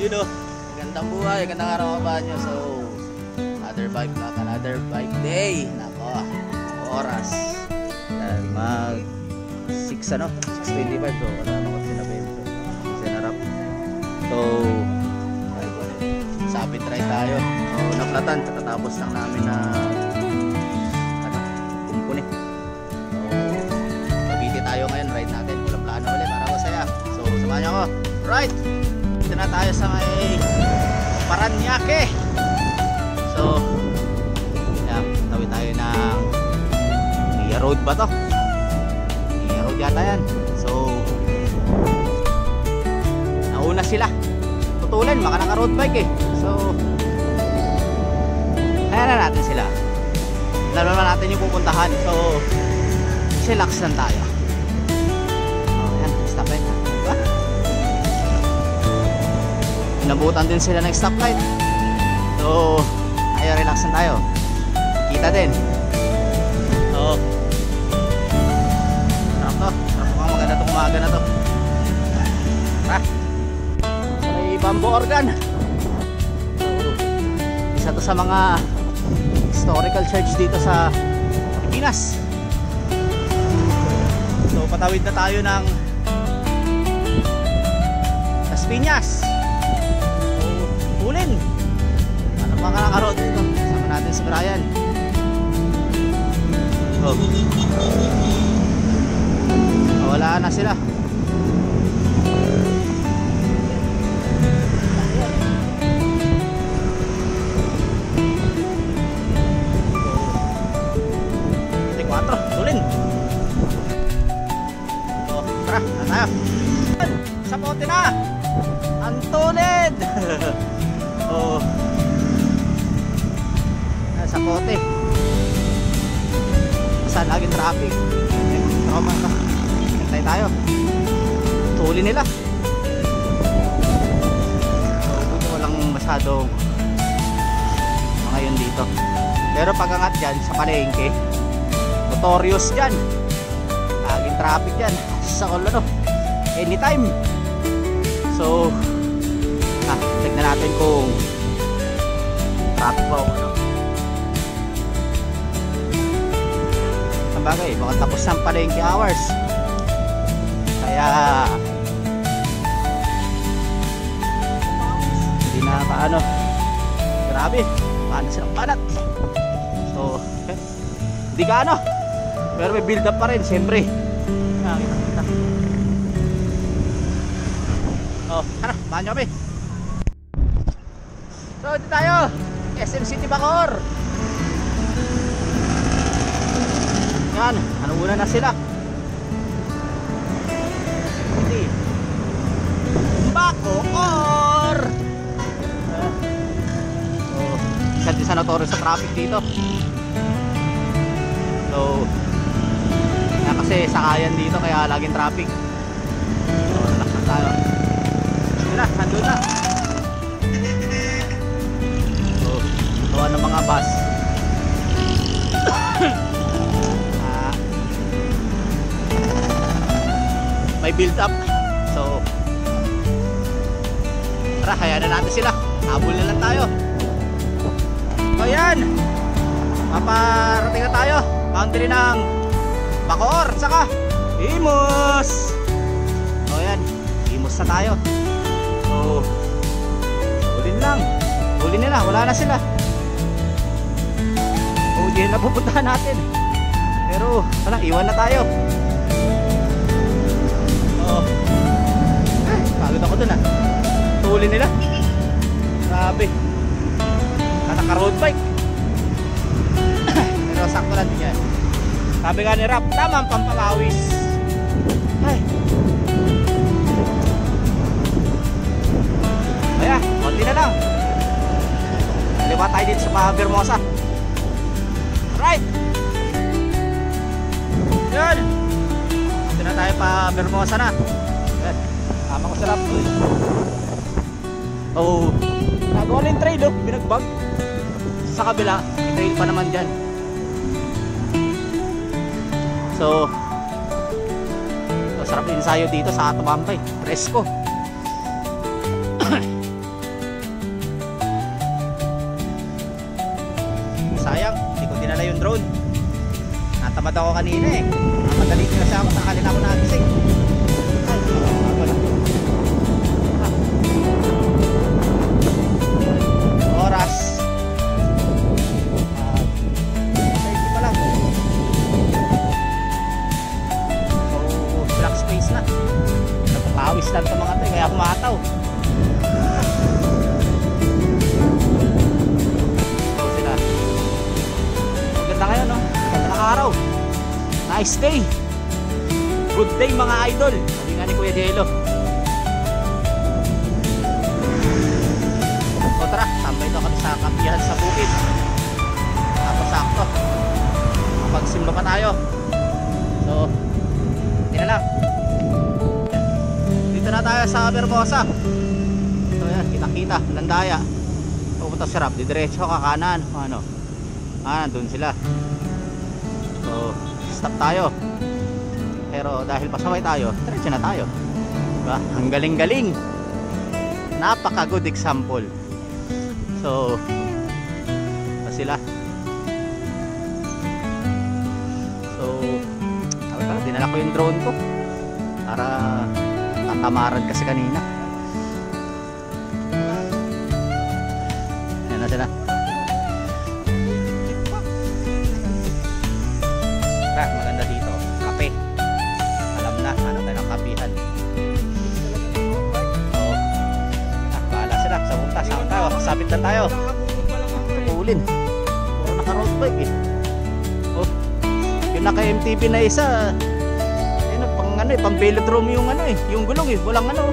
Yun o, gandang buhay, gandang araw ka nyo. So, another bike vlog, another bike day. Nako, oras. Mag 6 ano? 6:25. So, wala naman sinabento. Sinarap. So, sabit ride tayo. So, naplatan. Katatapos lang namin na kumpuni. So, Cavite tayo ngayon. Ride natin. Walang plano ulit para masaya. So, samahan nyo ako. Right! Dito na tayo sa may Paranaque. So, yan. Tawid tayo ng Via Road ba to? Via Road yata yan. So, nauna sila. Tutulan, maka naka road bike eh. So, kaya na natin sila. Alam naman natin yung pupuntahan. So, relax lang tayo. Oh, yan, stoplight na. Diba? Inabutan din sila ng stoplight. So, ayaw, relax lang tayo. Kita din. So, sarap to. Sarap mukhang maganda to, kumaga na to. Tara. So, may bamboo organ. So, isa to sa mga historical church dito sa Pilipinas. So, patawid na tayo ng Las Piñas. So, tulin. Ano pa nakakarot dito? Sama natin si Brian. Oh. Wala na sila. Tulin. So, tara, na tayo. Sa bote na. Ang tulid. Oh. Sa bote. Saan laging traffic. Trauma ka. Hintay tayo. Tulin nila. So, buti walang masyadong mga yun dito. Pero pag angat dyan sa palengke, notorious dyan. Laging traffic dyan. Sa ano, anytime. So, tignan natin kung traffic ba o ano. Ang bagay, baka tapos ng palengke hours. Kaya hindi na paano. Grabe, paano silang panat. So, hindi ka ano, pero may build up pa rin siyempre. Kita. Oh, tara, mahan nyo kami. So, dito tayo SM City Bacoor. Yan, ano una na sila. City Bacoor. Oh, isa din sa notorious sa traffic dito. So, yan kasi sakayan dito kaya laging traffic. So, relax na tayo. Sila, nandun na. So, tuwa ng mga bus. May build up. So, tara, kaya na natin sila. Habol na lang tayo. So, yan. Paparating na tayo. Boundary ng Bacoor, saka Imus. O yan, Imus na tayo. So, ulin lang. Ulin nila, wala na sila. O, diyan na pupuntahan natin. Pero, wala, iwan na tayo. O, pagod ako dun ah. Tulin nila. Grabe. Naka-road bike. Pero sakto lang din yan. Sabi nga ni Rap, tama ang pampalawis. Ay. Kaya, konti na lang. Liwa tayo dito sa Vermosa. Right. Yan. Dito na tayo pa Vermosa na. Yan. Tama ko sa Rap. Oh, nagawa na yung trail oh. Binagbag. Sa kabila, trail pa naman dyan. So, sarap ensayo dito sa Atobampay. Presko. Tamad ako kanina eh. Madali ko kasi ako, tanghali na ako nagising. Ay, ako na. Oras 30 pa lang. So black space na. Napapawis lang ito mga ito, kaya kumataw. So sila, maganda kayo no, maganda na araw. Nice day, good day mga idol. Sabi nga ni Kuya Jello. So tara, tambay daw kami sa kampihan sa bukid. Tapos sakto magsimba pa tayo. So hindi na lang. Dito na tayo sa Vermosa. So yan, kita-kita, Landaya. Pupunta sa Rap, didiretso ka kanan. Ano? Nandun sila. So stop tayo. Pero dahil pasaway tayo, diretso na tayo. Diba? Ang galing-galing. Napaka good example. So sila. So dinala ko yung drone ko para tatamaran kasi kanina. Ayan na sila. Maganda dito, kape. Alam na, ano tayo ng kapihan. Oo. Bahala sila, sa bunta, saan tayo? Sabit lang tayo. Kapulin. Puro naka-road bike eh. Oh, yung naka-MTB na isa, ayun, pang ano eh, pang velodrome yung ano eh, yung gulong eh, walang ano.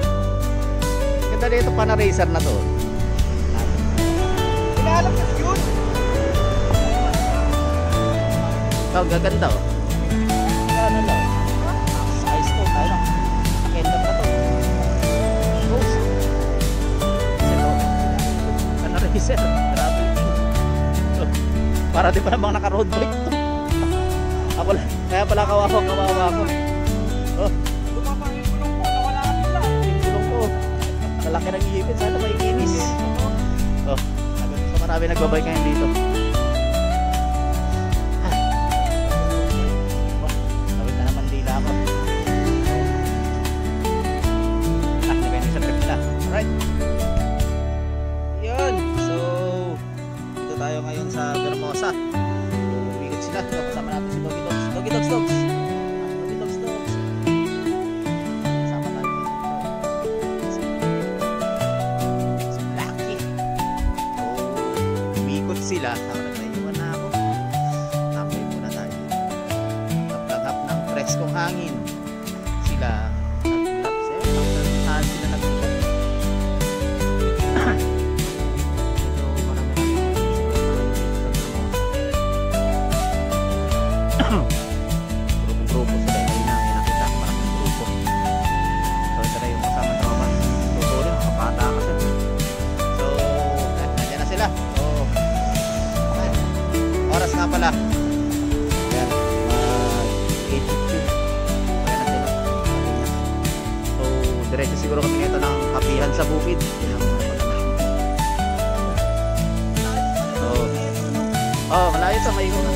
Ganda dito pa na racer na to. Pinaalam ka yun. Ito, gaganda oh. Ano lang, size ko, tayo lang. Nakendam na to. Rose. Ano racer? Grabe. Para di pa namang naka-road bike to. Ako lang, kaya pala kawawa ko. Oh. Lumapang yung gulong ko, nawala ka nila. Yung gulong ko, malaki ng ipit, sana may kinis. Oh, so marami nagbabike ngayon dito. Sabit na naman dila ako. Depende sa trip nila. Alright. Yun, so dito tayo ngayon sa Vermosa. Umikot sila, kasama natin si Doggy Dogs. Doggy Dogs. Kasama tayo dito. Si Blacky. So umikot sila. Tama nagtayuan na ako. Tambay muna tayo. Naglagap ng preskong hangin. Sila naglap sa'yo. Saan sila naglap? Grupo sila, hindi na nakita ko maraming grupo. So ito na yung kasama tropa. Tutuloy, nakapata kasi. So nandiyan na sila. So okay. Oras nga pala. Ayan, 8:15. Ayan na sila. So diretso siguro kami nito ng kapihan sa bukid. So malayo sa kayo na.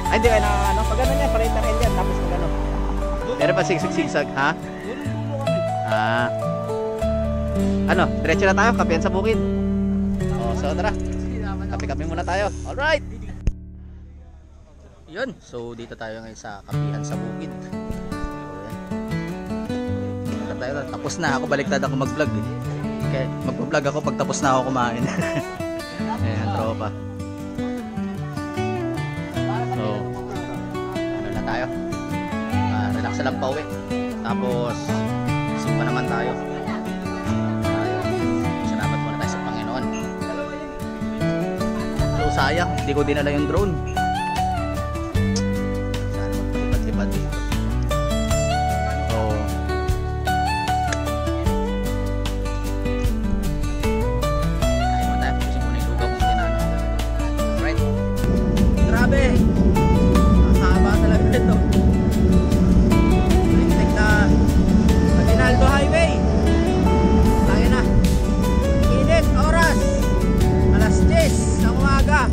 Ay, hindi kayo na ano, pag ano niya, pareho yan, tapos pag ano. Meron pa sigsag, ha? Ano, diretso na tayo, kapihan sa bukid. O, so tara, kape-kape muna tayo. Alright! Yun, so dito tayo ngayon sa kapihan sa bukid. So, tayo, tapos na ako, baliktad ako mag-vlog eh. Okay, mag-vlog ako pag tapos na ako kumain. Ayan, tropa. So, ano na tayo? Relax na lang pa uwi. Tapos, simpa naman tayo. Salamat muna tayo sa Panginoon. So, sayang, hindi ko dinala yung drone. Sana magpalipad-lipad dito. So, kain mo tayo. Pusin muna yung lugaw kung tinano. Right? Grabe! Haba talaga ito. Lintik na Aguinaldo Highway. Tayo na. Init, oras alas 10 ng umaga.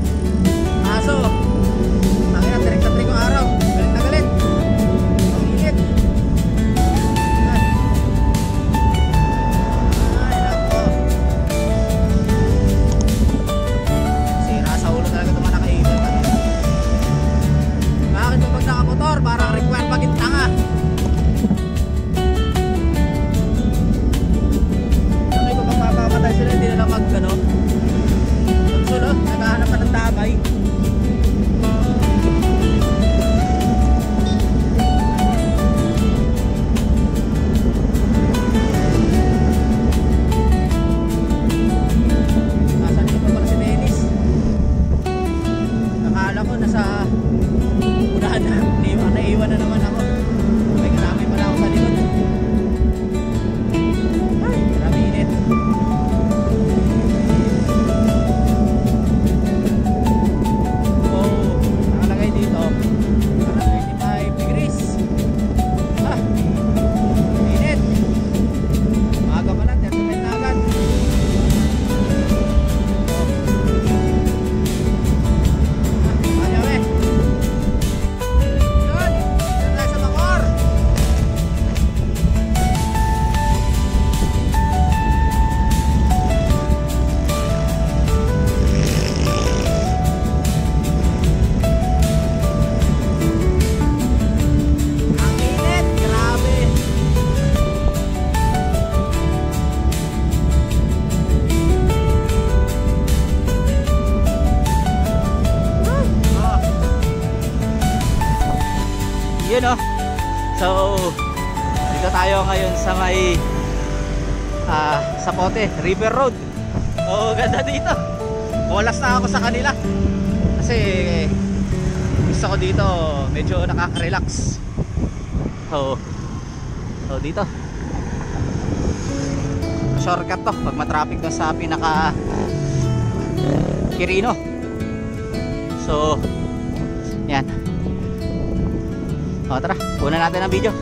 Kaso sa may Sapote River Road. Oh, ganda dito. Olas na ako sa kanila kasi gusto ko dito medyo nakaka-relax. So dito shortcut to pag matraffic to sa pinaka Quirino. So yan. O tara, kunan natin ang video.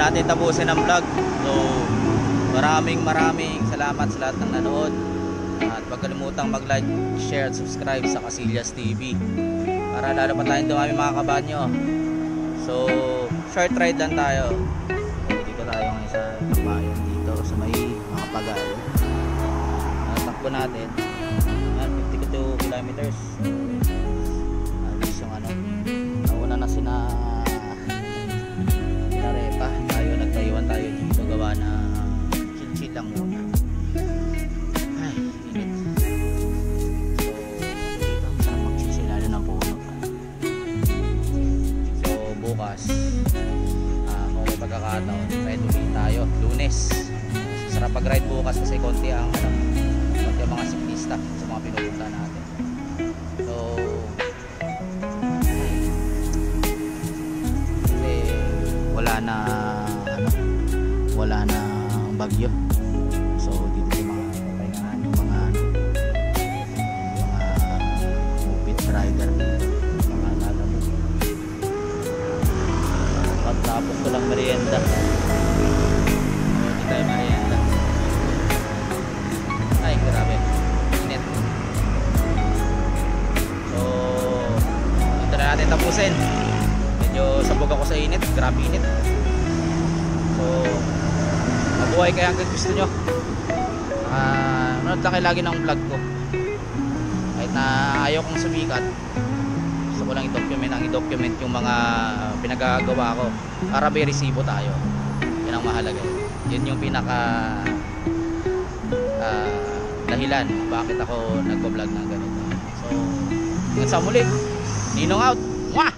natin tapusin ang vlog. So maraming salamat sa lahat ng nanood. At huwag kalimutang mag-like, share at subscribe sa Casillas TV para lalo pa tayong dumami mga kabanyo. So short ride lang tayo. Dito tayo ngayon sa bayan dito sa may mga Pagao. Takbo natin 52 kilometers. Alis yung ano, nauna na Repa. Tayo nagtayuan tayo dito, gawa na chill lang muna. Ay, init. So dito masarap magsisilala ng puno. So bukas kung may pagkakataon, ride ulit tayo Lunes. Sarap pag ride bukas kasi konti ang mga siklista sa mga pinupunta natin. So kasi wala na bagyo. So dito yung mga papahingahan, yung mga moped rider dito, mga lalabog. Pagtapos ko lang merienda. Hindi tayo merienda. Ay, grabe. Init. So, ito na natin tapusin. Medyo sabog ako sa init. Grabe init. So, mabuhay kayo hanggang gusto nyo. Manood lang kayo lagi ng vlog ko. Kahit na ayaw kong sumikat, gusto ko lang i-document yung mga pinagagawa ko para may resibo tayo. Yan ang mahalaga. Yun yung pinaka dahilan bakit ako nagpo-vlog ng ganito. So, hanggang sa muli. Ninong out. Mwah!